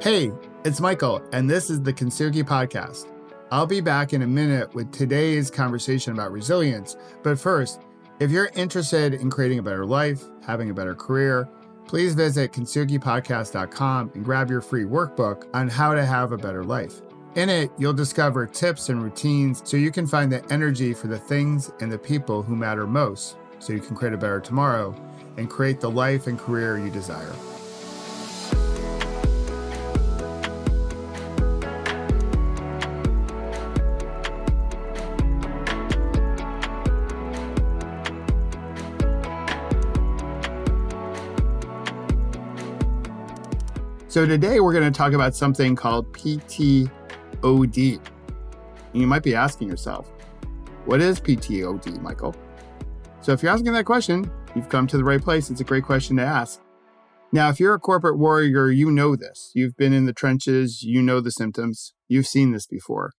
Hey, it's Michael, and this is the Kintsugi Podcast. I'll be back in a minute with today's conversation about resilience. But first, if you're interested in creating a better life, having a better career, please visit kintsugipodcast.com and grab your free workbook on how to have a better life. In it, you'll discover tips and routines so you can find the energy for the things and the people who matter most, so you can create a better tomorrow and create the life and career you desire. So today we're going to talk about something called PTOD. You might be asking yourself, what is PTOD, Michael? So if you're asking that question, you've come to the right place. It's a great question to ask. Now, if you're a corporate warrior, you know this. You've been in the trenches. You know the symptoms. You've seen this before.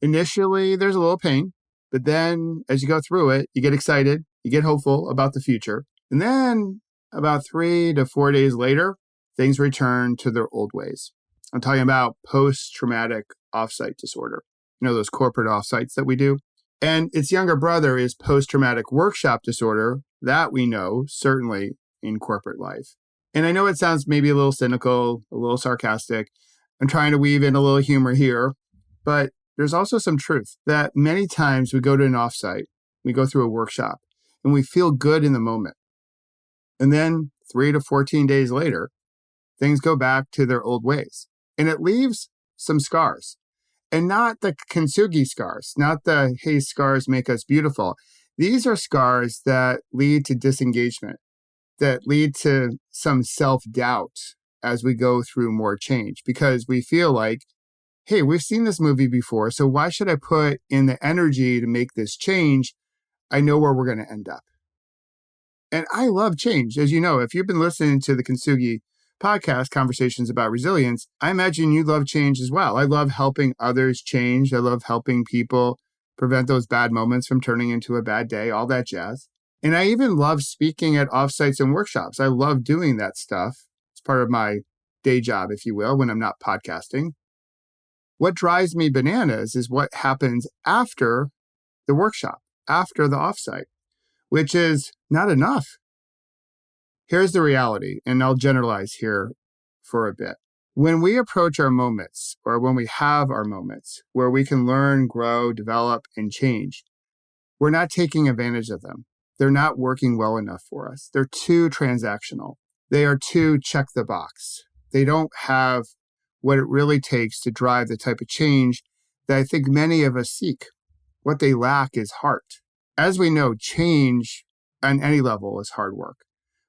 Initially, there's a little pain, but then as you go through it, you get excited, you get hopeful about the future. And then about 3 to 4 days later, things return to their old ways. I'm talking about post-traumatic offsite disorder. You know, those corporate offsites that we do. And its younger brother is post-traumatic workshop disorder that we know, certainly in corporate life. And I know it sounds maybe a little cynical, a little sarcastic. I'm trying to weave in a little humor here, but there's also some truth that many times we go to an offsite, we go through a workshop, and we feel good in the moment. And then 3 to 14 days later, things go back to their old ways. And it leaves some scars. And not the Kintsugi scars, not the, hey, scars make us beautiful. These are scars that lead to disengagement, that lead to some self-doubt as we go through more change. Because we feel like, hey, we've seen this movie before, so why should I put in the energy to make this change? I know where we're going to end up. And I love change. As you know, if you've been listening to the Kintsugi Podcast, Conversations about Resilience, I imagine you love change as well. I love helping others change. I love helping people prevent those bad moments from turning into a bad day, all that jazz. And I even love speaking at offsites and workshops. I love doing that stuff. It's part of my day job, if you will, when I'm not podcasting. What drives me bananas is what happens after the workshop, after the offsite, which is not enough. Here's the reality, and I'll generalize here for a bit. When we approach our moments, or when we have our moments where we can learn, grow, develop, and change, we're not taking advantage of them. They're not working well enough for us. They're too transactional. They are too check the box. They don't have what it really takes to drive the type of change that I think many of us seek. What they lack is heart. As we know, change on any level is hard work.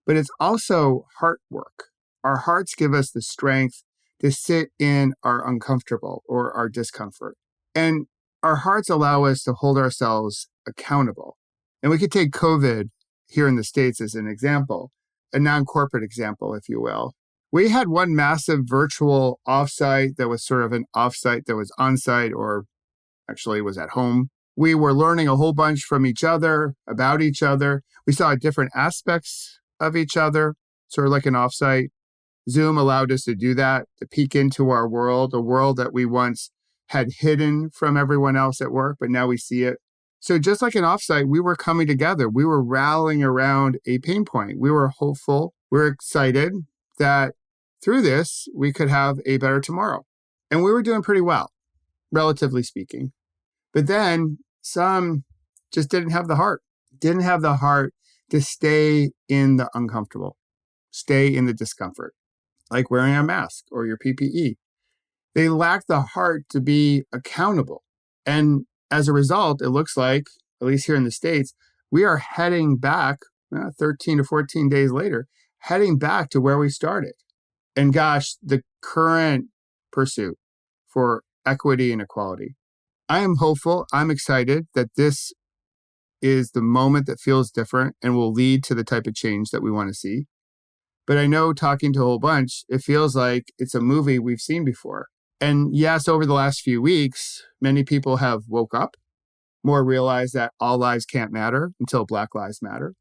But it's also heart work. Our hearts give us the strength to sit in our uncomfortable or our discomfort. And our hearts allow us to hold ourselves accountable. And we could take COVID here in the States as an example, a non-corporate example, if you will. We had one massive virtual offsite that was sort of an offsite that was onsite or actually was at home. We were learning a whole bunch from each other, about each other. We saw different aspects of each other, sort of like an offsite. Zoom allowed us to do that, to peek into our world, a world that we once had hidden from everyone else at work, but now we see it. So just like an offsite, we were coming together. We were rallying around a pain point. We were hopeful. We were excited that through this, we could have a better tomorrow. And we were doing pretty well, relatively speaking. But then some just didn't have the heart to stay in the uncomfortable, stay in the discomfort, like wearing a mask or your PPE. They lack the heart to be accountable. And as a result, it looks like, at least here in the States, we are heading back 13 to 14 days later, heading back to where we started. And gosh, the current pursuit for equity and equality. I am hopeful. I'm excited that this is the moment that feels different and will lead to the type of change that we want to see. But I know talking to a whole bunch, it feels like it's a movie we've seen before. And yes, over the last few weeks, many people have woke up, more realized that all lives can't matter until Black Lives Matter.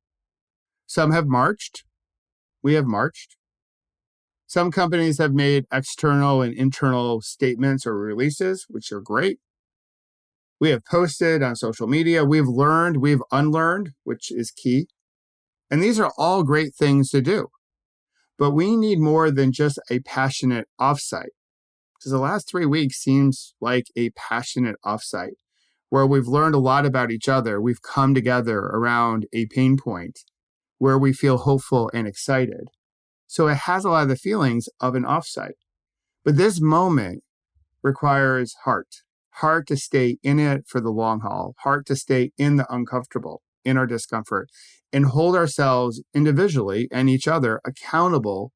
Some have marched. We have marched. Some companies have made external and internal statements or releases, which are great. We have posted on social media. We've learned, we've unlearned, which is key. And these are all great things to do. But we need more than just a passionate offsite. Because the last 3 weeks seems like a passionate offsite where we've learned a lot about each other. We've come together around a pain point where we feel hopeful and excited. So it has a lot of the feelings of an offsite. But this moment requires heart to stay in it for the long haul, heart to stay in the uncomfortable, in our discomfort, and hold ourselves individually and each other accountable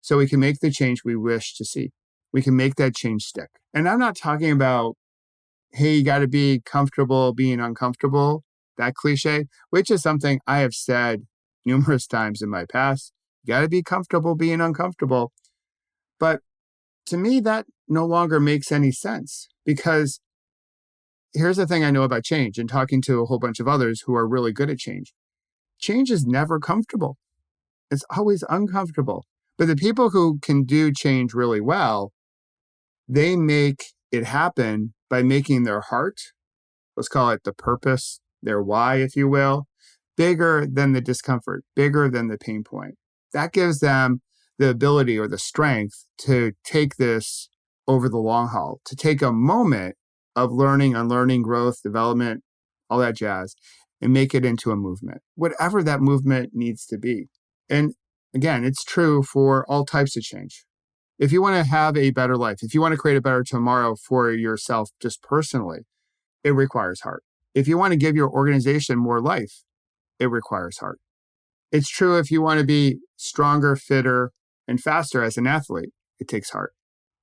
so we can make the change we wish to see. We can make that change stick. And I'm not talking about, hey, you got to be comfortable being uncomfortable, that cliche, which is something I have said numerous times in my past. You got to be comfortable being uncomfortable. But to me, that no longer makes any sense, because here's the thing I know about change and talking to a whole bunch of others who are really good at change. Change is never comfortable. It's always uncomfortable. But the people who can do change really well, they make it happen by making their heart, let's call it the purpose, their why, if you will, bigger than the discomfort, bigger than the pain point. That gives them the ability or the strength to take this over the long haul, to take a moment of learning, unlearning, growth, development, all that jazz, and make it into a movement, whatever that movement needs to be. And again, it's true for all types of change. If you want to have a better life, if you want to create a better tomorrow for yourself, just personally, it requires heart. If you want to give your organization more life, it requires heart. It's true if you want to be stronger, fitter, and faster as an athlete, it takes heart.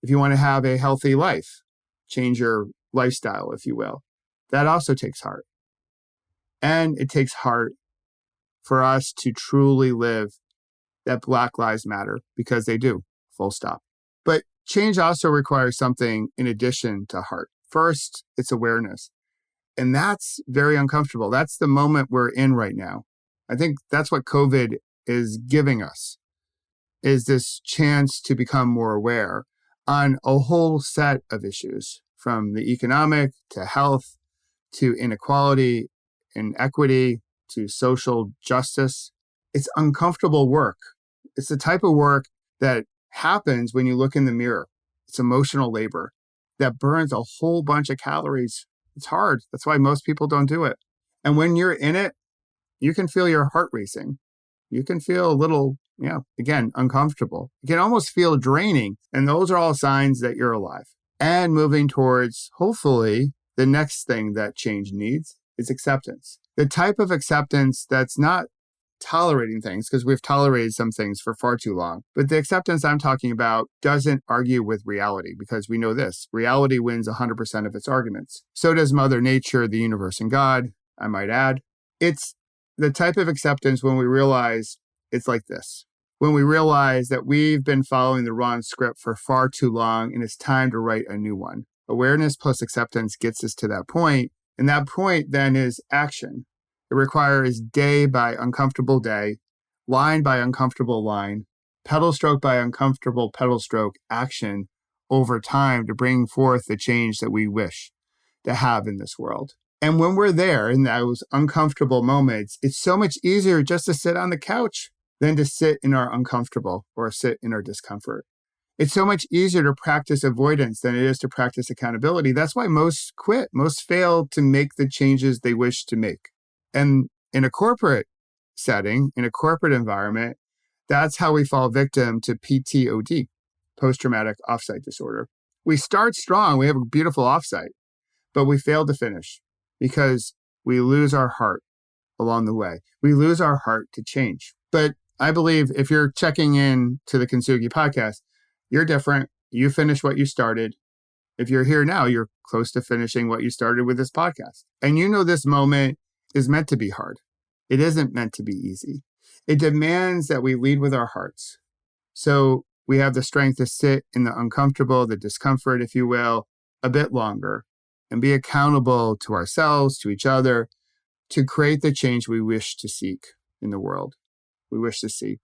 If you want to have a healthy life, change your lifestyle, if you will, that also takes heart. And it takes heart for us to truly live that Black Lives Matter, because they do, full stop. But change also requires something in addition to heart. First, it's awareness. And that's very uncomfortable. That's the moment we're in right now. I think that's what COVID is giving us, is this chance to become more aware on a whole set of issues, from the economic to health to inequality and equity to social justice. It's uncomfortable work. It's the type of work that happens when you look in the mirror. It's emotional labor that burns a whole bunch of calories. It's hard. That's why most people don't do it. And when you're in it, you can feel your heart racing. You can feel a little, again, uncomfortable. You can almost feel draining. And those are all signs that you're alive and moving towards, hopefully, the next thing that change needs is acceptance. The type of acceptance that's not tolerating things, because we've tolerated some things for far too long. But the acceptance I'm talking about doesn't argue with reality, because we know this. Reality wins 100% of its arguments. So does Mother Nature, the universe, and God, I might add. It's the type of acceptance when we realize it's like this. When we realize that we've been following the wrong script for far too long and it's time to write a new one. Awareness plus acceptance gets us to that point. And that point then is action. It requires day by uncomfortable day, line by uncomfortable line, pedal stroke by uncomfortable pedal stroke action over time to bring forth the change that we wish to have in this world. And when we're there in those uncomfortable moments, it's so much easier just to sit on the couch than to sit in our uncomfortable or sit in our discomfort. It's so much easier to practice avoidance than it is to practice accountability. That's why most quit. Most fail to make the changes they wish to make. And in a corporate setting, in a corporate environment, that's how we fall victim to PTOD, post-traumatic offsite disorder. We start strong. We have a beautiful offsite, but we fail to finish because we lose our heart along the way. We lose our heart to change. But I believe if you're checking in to the Kintsugi Podcast, you're different. You finish what you started. If you're here now, you're close to finishing what you started with this podcast. And you know this moment is meant to be hard. It isn't meant to be easy. It demands that we lead with our hearts. So we have the strength to sit in the uncomfortable, the discomfort, if you will, a bit longer and be accountable to ourselves, to each other, to create the change we wish to seek in the world, we wish to see.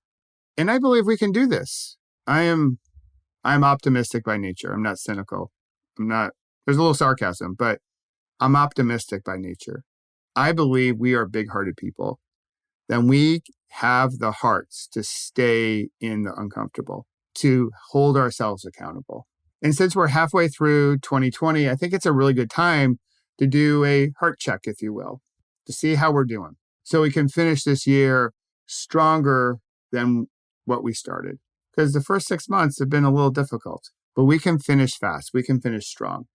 And I believe we can do this. I'm optimistic by nature. I'm not cynical. There's a little sarcasm, but I'm optimistic by nature. I believe we are big-hearted people. Then we have the hearts to stay in the uncomfortable, to hold ourselves accountable. And since we're halfway through 2020, I think it's a really good time to do a heart check, if you will, to see how we're doing. So we can finish this year stronger than what we started. Because the first 6 months have been a little difficult, but we can finish fast. We can finish strong.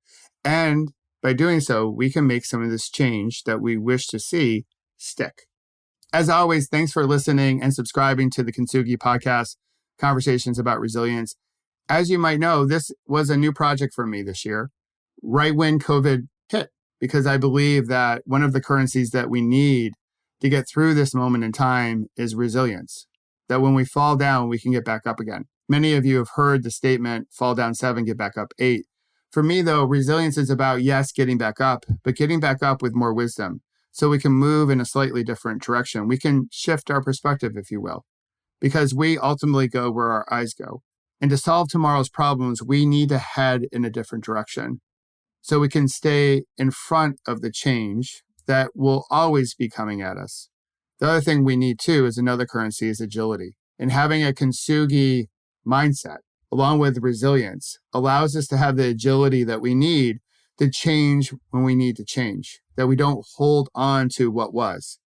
And by doing so, we can make some of this change that we wish to see stick. As always, thanks for listening and subscribing to the Kintsugi Podcast, Conversations about Resilience. As you might know, this was a new project for me this year, right when COVID hit, because I believe that one of the currencies that we need to get through this moment in time is resilience. That when we fall down, we can get back up again. Many of you have heard the statement, fall down 7, get back up 8. For me, though, resilience is about, yes, getting back up, but getting back up with more wisdom. So we can move in a slightly different direction. We can shift our perspective, if you will, because we ultimately go where our eyes go. And to solve tomorrow's problems, we need to head in a different direction so we can stay in front of the change that will always be coming at us. The other thing we need too is another currency is agility. And having a Kintsugi mindset along with resilience allows us to have the agility that we need to change when we need to change, that we don't hold on to what was.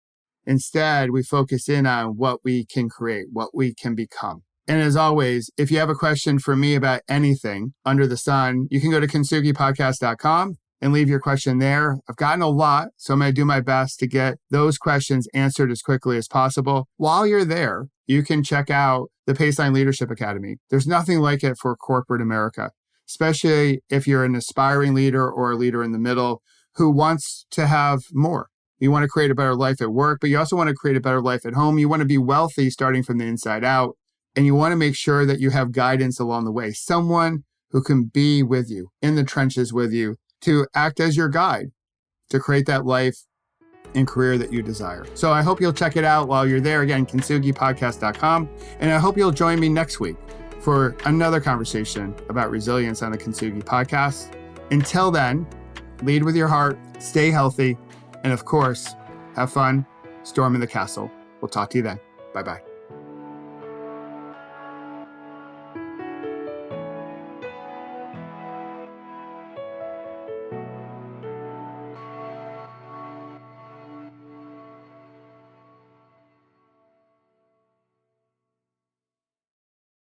Instead, we focus in on what we can create, what we can become. And as always, if you have a question for me about anything under the sun, you can go to kintsugipodcast.com and leave your question there. I've gotten a lot, so I'm going to do my best to get those questions answered as quickly as possible. While you're there, you can check out the Paceline Leadership Academy. There's nothing like it for corporate America, especially if you're an aspiring leader or a leader in the middle who wants to have more. You want to create a better life at work, but you also want to create a better life at home. You want to be wealthy starting from the inside out, and you want to make sure that you have guidance along the way, someone who can be with you, in the trenches with you, to act as your guide, to create that life and career that you desire. So I hope you'll check it out while you're there. Again, kintsugipodcast.com. And I hope you'll join me next week for another conversation about resilience on the Kintsugi Podcast. Until then, lead with your heart, stay healthy, and of course, have fun storming the castle. We'll talk to you then. Bye-bye.